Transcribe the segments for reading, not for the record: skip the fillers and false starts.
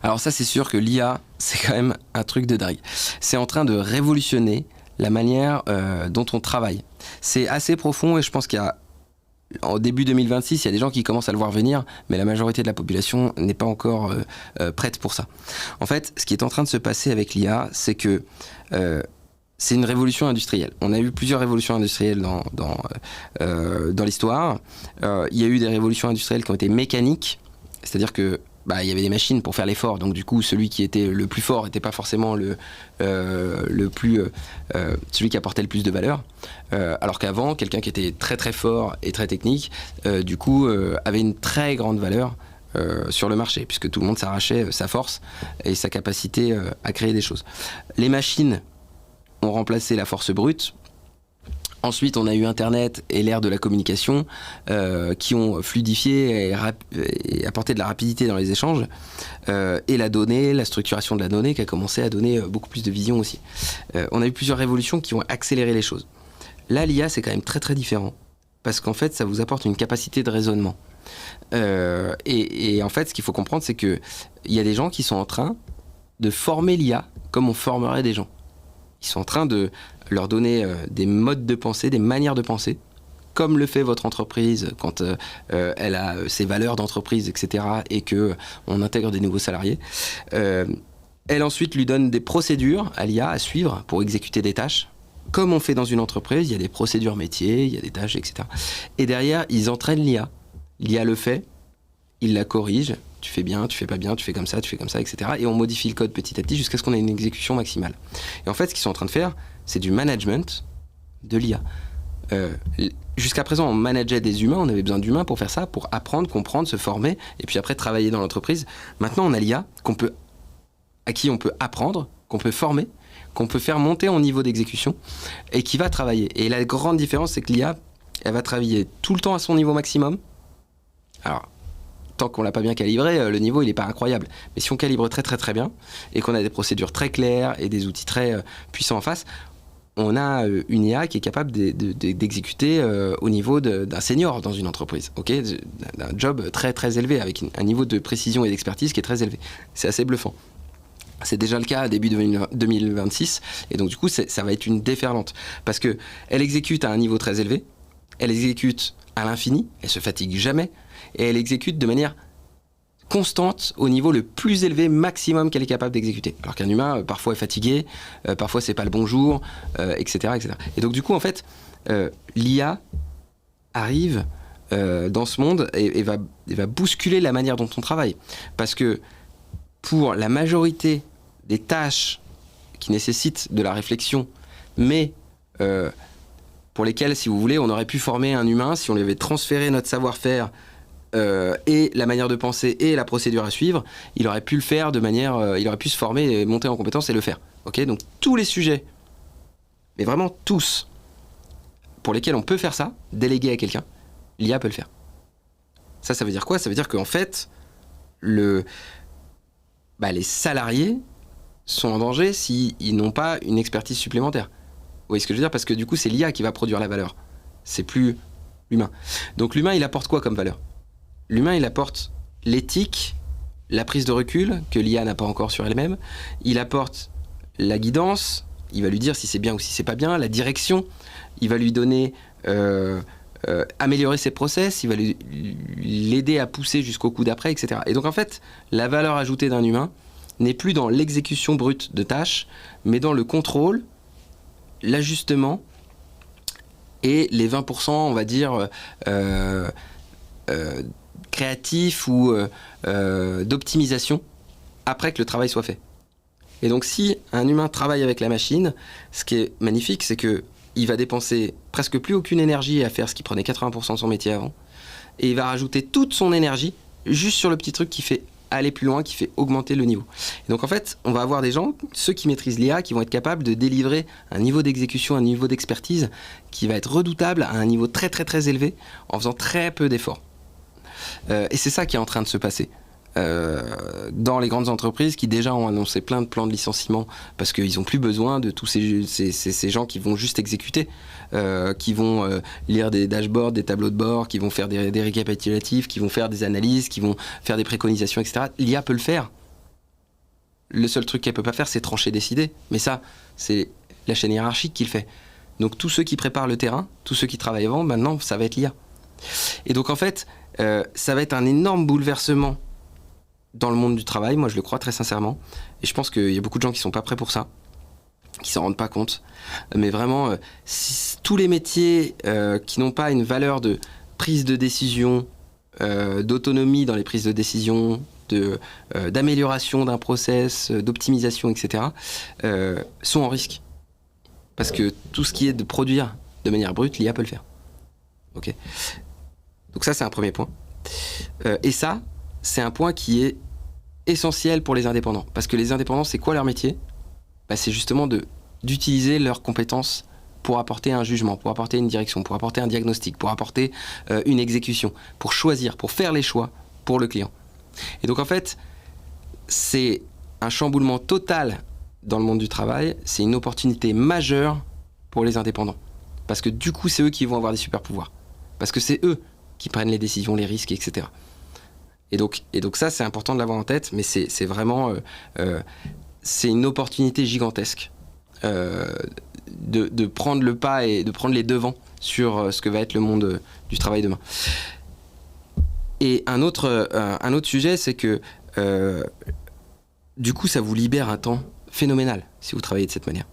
Alors ça, c'est sûr que l'IA, c'est quand même un truc de dingue. C'est en train de révolutionner la manière dont on travaille. C'est assez profond et je pense qu'il y a, au début 2026, il y a des gens qui commencent à le voir venir, mais la majorité de la population n'est pas encore prête pour ça. En fait, ce qui est en train de se passer avec l'IA, c'est que c'est une révolution industrielle. On a eu plusieurs révolutions industrielles dans l'histoire. Il y a eu des révolutions industrielles qui ont été mécaniques, c'est-à-dire que il y avait des machines pour faire l'effort, donc du coup celui qui était le plus fort n'était pas forcément celui qui apportait le plus de valeur, alors qu'avant quelqu'un qui était très très fort et très technique du coup avait une très grande valeur sur le marché, puisque tout le monde s'arrachait sa force et sa capacité à créer des choses. Les machines ont remplacé la force brute. Ensuite, on a eu Internet et l'ère de la communication qui ont fluidifié et apporté de la rapidité dans les échanges. Et la donnée, la structuration de la donnée qui a commencé à donner beaucoup plus de vision aussi. On a eu plusieurs révolutions qui ont accéléré les choses. Là, l'IA, c'est quand même très très différent. Parce qu'en fait, ça vous apporte une capacité de raisonnement. Et en fait, ce qu'il faut comprendre, c'est qu'il y a des gens qui sont en train de former l'IA comme on formerait des gens. Ils sont en train de leur donner des modes de pensée, des manières de penser, comme le fait votre entreprise quand elle a ses valeurs d'entreprise, etc., et qu'on intègre des nouveaux salariés. Elle ensuite lui donne des procédures à l'IA à suivre pour exécuter des tâches. Comme on fait dans une entreprise, il y a des procédures métiers, il y a des tâches, etc. Et derrière, ils entraînent l'IA. L'IA le fait, il la corrige. Tu fais bien, tu fais pas bien, tu fais comme ça, etc. Et on modifie le code petit à petit jusqu'à ce qu'on ait une exécution maximale. Et en fait, ce qu'ils sont en train de faire, c'est du management de l'IA. Jusqu'à présent, on manageait des humains, on avait besoin d'humains pour faire ça, pour apprendre, comprendre, se former, et puis après travailler dans l'entreprise. Maintenant, on a l'IA à qui on peut apprendre, qu'on peut former, qu'on peut faire monter en niveau d'exécution, et qui va travailler. Et la grande différence, c'est que l'IA, elle va travailler tout le temps à son niveau maximum. Alors, tant qu'on l'a pas bien calibré, le niveau il est pas incroyable. Mais si on calibre très très très bien et qu'on a des procédures très claires et des outils très puissants en face, on a une IA qui est capable d'exécuter au niveau d'un senior dans une entreprise, okay, d'un job très très élevé avec un niveau de précision et d'expertise qui est très élevé. C'est assez bluffant. C'est déjà le cas à début 2026 et donc du coup ça va être une déferlante parce que elle exécute à un niveau très élevé, elle exécute à l'infini, elle se fatigue jamais. Et elle exécute de manière constante au niveau le plus élevé maximum qu'elle est capable d'exécuter. Alors qu'un humain, parfois est fatigué, parfois c'est pas le bon jour, etc., etc. Et donc du coup, en fait, l'IA arrive dans ce monde et va bousculer la manière dont on travaille. Parce que pour la majorité des tâches qui nécessitent de la réflexion, mais pour lesquelles, si vous voulez, on aurait pu former un humain si on lui avait transféré notre savoir-faire et la manière de penser et la procédure à suivre, il aurait pu le faire de manière, il aurait pu se former et monter en compétence et le faire. Okay, donc tous les sujets, mais vraiment tous, pour lesquels on peut faire ça, déléguer à quelqu'un, l'IA peut le faire. Ça veut dire quoi ? Ça veut dire qu'en fait, les salariés sont en danger s'ils n'ont pas une expertise supplémentaire. Vous voyez ce que je veux dire ? Parce que du coup, c'est l'IA qui va produire la valeur. C'est plus l'humain. Donc l'humain, il apporte quoi comme valeur ? L'humain, il apporte l'éthique, la prise de recul, que l'IA n'a pas encore sur elle-même. Il apporte la guidance, il va lui dire si c'est bien ou si c'est pas bien, la direction, il va lui donner, améliorer ses process, il va l'aider à pousser jusqu'au coup d'après, etc. Et donc en fait, la valeur ajoutée d'un humain n'est plus dans l'exécution brute de tâches, mais dans le contrôle, l'ajustement et les 20%, on va dire, créatif ou d'optimisation après que le travail soit fait. Et donc si un humain travaille avec la machine, ce qui est magnifique, c'est qu'il va dépenser presque plus aucune énergie à faire ce qui prenait 80% de son métier avant, et il va rajouter toute son énergie juste sur le petit truc qui fait aller plus loin, qui fait augmenter le niveau. Et donc en fait, on va avoir des gens, ceux qui maîtrisent l'IA, qui vont être capables de délivrer un niveau d'exécution, un niveau d'expertise qui va être redoutable à un niveau très très très élevé en faisant très peu d'efforts. Et c'est ça qui est en train de se passer. Dans les grandes entreprises qui déjà ont annoncé plein de plans de licenciement parce qu'ils n'ont plus besoin de tous ces gens qui vont juste exécuter, qui vont lire des dashboards, des tableaux de bord, qui vont faire des récapitulatifs, qui vont faire des analyses, qui vont faire des préconisations, etc. L'IA peut le faire. Le seul truc qu'elle peut pas faire, c'est trancher, décider. Mais ça, c'est la chaîne hiérarchique qui le fait. Donc tous ceux qui préparent le terrain, tous ceux qui travaillent avant, maintenant, ça va être l'IA. Et donc en fait, ça va être un énorme bouleversement dans le monde du travail, moi je le crois très sincèrement. Et je pense qu'il y a beaucoup de gens qui sont pas prêts pour ça, qui s'en rendent pas compte. Mais vraiment, tous les métiers qui n'ont pas une valeur de prise de décision, d'autonomie dans les prises de décision, d'amélioration d'un process, d'optimisation, etc., sont en risque. Parce que tout ce qui est de produire de manière brute, l'IA peut le faire. Ok. Donc ça, c'est un premier point. Et ça, c'est un point qui est essentiel pour les indépendants. Parce que les indépendants, c'est quoi leur métier ? C'est justement d'utiliser leurs compétences pour apporter un jugement, pour apporter une direction, pour apporter un diagnostic, pour apporter une exécution, pour choisir, pour faire les choix pour le client. Et donc en fait, c'est un chamboulement total dans le monde du travail, c'est une opportunité majeure pour les indépendants. Parce que du coup, c'est eux qui vont avoir des super pouvoirs. Parce que c'est eux qui prennent les décisions, les risques, etc. Et donc ça, c'est important de l'avoir en tête, mais c'est vraiment... c'est une opportunité gigantesque de prendre le pas et de prendre les devants sur ce que va être le monde du travail demain. Et un autre sujet, c'est que du coup, ça vous libère un temps phénoménal si vous travaillez de cette manière.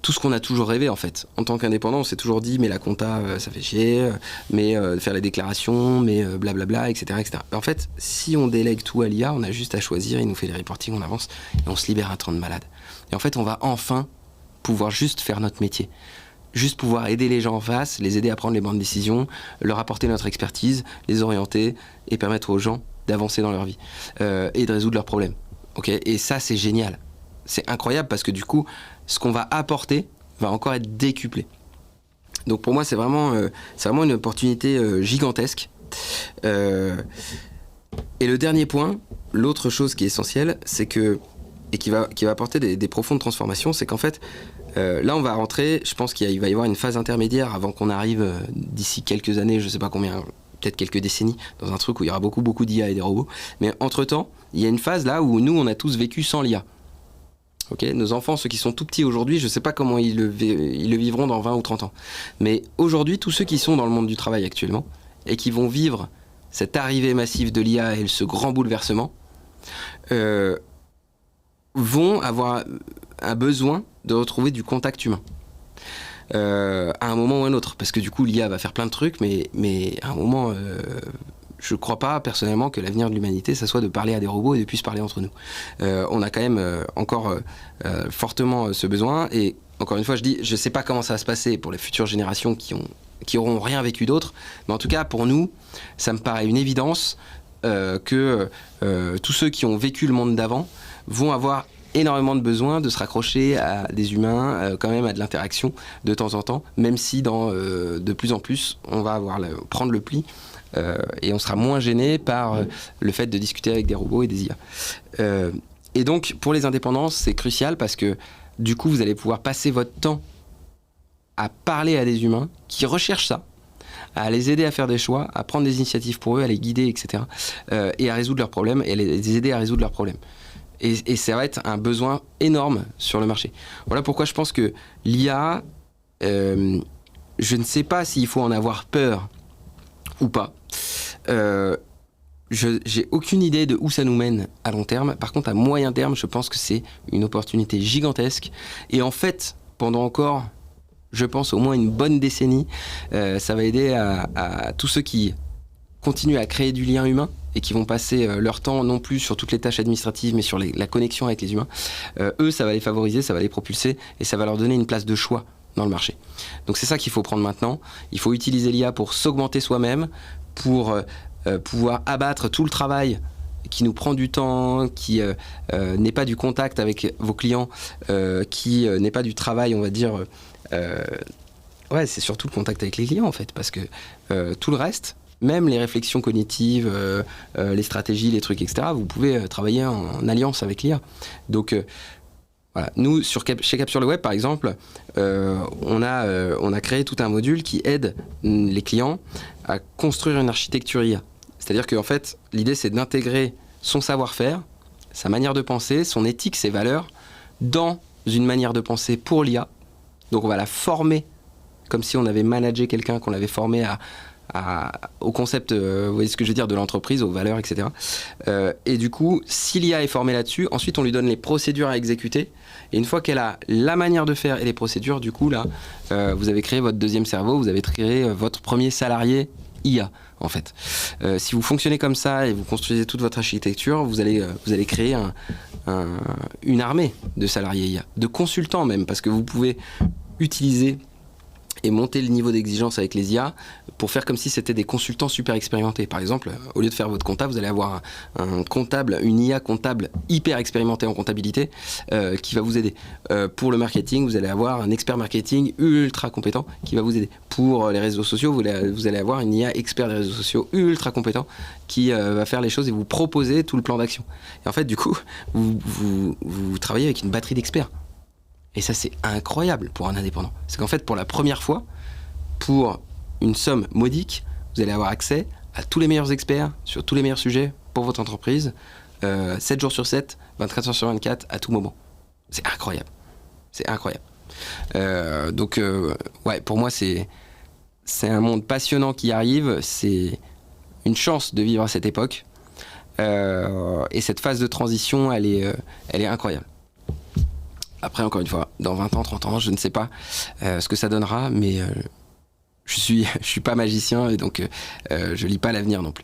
Tout ce qu'on a toujours rêvé en fait. En tant qu'indépendant, on s'est toujours dit mais la compta ça fait chier, mais faire les déclarations, mais blablabla, etc., etc. En fait, si on délègue tout à l'IA, on a juste à choisir, il nous fait les reportings, on avance et on se libère un temps de malade. Et en fait, on va enfin pouvoir juste faire notre métier. Juste pouvoir aider les gens en face, les aider à prendre les bonnes décisions, leur apporter notre expertise, les orienter et permettre aux gens d'avancer dans leur vie et de résoudre leurs problèmes. Okay ? Et ça, c'est génial. C'est incroyable parce que du coup, ce qu'on va apporter va encore être décuplé. Donc pour moi, c'est vraiment une opportunité gigantesque. Et le dernier point, l'autre chose qui est essentielle, c'est que, et qui va apporter des profondes transformations, c'est qu'en fait, là on va rentrer, je pense qu'il va y avoir une phase intermédiaire avant qu'on arrive d'ici quelques années, je sais pas combien, peut-être quelques décennies, dans un truc où il y aura beaucoup d'IA et des robots. Mais entre-temps, il y a une phase là où nous, on a tous vécu sans l'IA. Okay, nos enfants, ceux qui sont tout petits aujourd'hui, je ne sais pas comment ils le vivront dans 20 ou 30 ans. Mais aujourd'hui, tous ceux qui sont dans le monde du travail actuellement et qui vont vivre cette arrivée massive de l'IA et ce grand bouleversement vont avoir un besoin de retrouver du contact humain. À un moment ou à un autre. Parce que du coup, l'IA va faire plein de trucs, mais à un moment... je ne crois pas personnellement que l'avenir de l'humanité, ça soit de parler à des robots et de plus se parler entre nous. On a quand même encore fortement ce besoin. Et encore une fois, je dis, je ne sais pas comment ça va se passer pour les futures générations qui auront rien vécu d'autre. Mais en tout cas, pour nous, ça me paraît une évidence que tous ceux qui ont vécu le monde d'avant vont avoir énormément de besoin de se raccrocher à des humains, quand même à de l'interaction de temps en temps, même si de plus en plus, on va prendre le pli. Et on sera moins gêné par le fait de discuter avec des robots et des IA. Et donc, pour les indépendants, c'est crucial parce que du coup, vous allez pouvoir passer votre temps à parler à des humains qui recherchent ça, à les aider à faire des choix, à prendre des initiatives pour eux, à les guider, etc. Et à résoudre leurs problèmes, et les aider à résoudre leurs problèmes. Et ça va être un besoin énorme sur le marché. Voilà pourquoi je pense que l'IA, je ne sais pas s'il faut en avoir peur ou pas. J'ai aucune idée de où ça nous mène à long terme. Par contre, à moyen terme, je pense que c'est une opportunité gigantesque. Et en fait, pendant encore, je pense, au moins une bonne décennie, ça va aider à tous ceux qui continuent à créer du lien humain et qui vont passer leur temps non plus sur toutes les tâches administratives, mais sur la connexion avec les humains. Eux, ça va les favoriser, ça va les propulser et ça va leur donner une place de choix dans le marché. Donc c'est ça qu'il faut prendre maintenant. Il faut utiliser l'IA pour s'augmenter soi-même, pour pouvoir abattre tout le travail qui nous prend du temps, qui n'est pas du contact avec vos clients, qui n'est pas du travail, on va dire... ouais, c'est surtout le contact avec les clients en fait, parce que tout le reste, même les réflexions cognitives, les stratégies, les trucs, etc., vous pouvez travailler en alliance avec l'IA. Donc... voilà. Nous, chez Capture le Web, par exemple, on a créé tout un module qui aide les clients à construire une architecture IA. C'est-à-dire qu'en fait, l'idée, c'est d'intégrer son savoir-faire, sa manière de penser, son éthique, ses valeurs, dans une manière de penser pour l'IA. Donc on va la former comme si on avait managé quelqu'un, qu'on l'avait formé au concept, vous voyez ce que je veux dire, de l'entreprise, aux valeurs, etc. Et du coup, si l'IA est formée là-dessus, ensuite on lui donne les procédures à exécuter. Et une fois qu'elle a la manière de faire et les procédures, du coup, là, vous avez créé votre deuxième cerveau, vous avez créé votre premier salarié IA, en fait. Si vous fonctionnez comme ça et vous construisez toute votre architecture, vous allez créer une armée de salariés IA, de consultants même, parce que vous pouvez utiliser et monter le niveau d'exigence avec les IA pour faire comme si c'était des consultants super expérimentés. Par exemple, au lieu de faire votre compta, vous allez avoir un comptable, une IA comptable hyper expérimentée en comptabilité qui va vous aider. Pour le marketing, vous allez avoir un expert marketing ultra compétent qui va vous aider. Pour les réseaux sociaux, vous allez avoir une IA expert des réseaux sociaux ultra compétent qui va faire les choses et vous proposer tout le plan d'action. Et en fait, du coup, vous travaillez avec une batterie d'experts. Et ça, c'est incroyable pour un indépendant. C'est qu'en fait, pour la première fois, pour une somme modique, vous allez avoir accès à tous les meilleurs experts sur tous les meilleurs sujets pour votre entreprise, 7 jours sur 7, 24 heures sur 24, à tout moment. C'est incroyable. C'est incroyable. Donc, pour moi, c'est un monde passionnant qui arrive. C'est une chance de vivre à cette époque. Et cette phase de transition, elle est incroyable. Après, encore une fois, dans 20 ans, 30 ans, je ne sais pas ce que ça donnera, mais je suis pas magicien et donc je lis pas l'avenir non plus.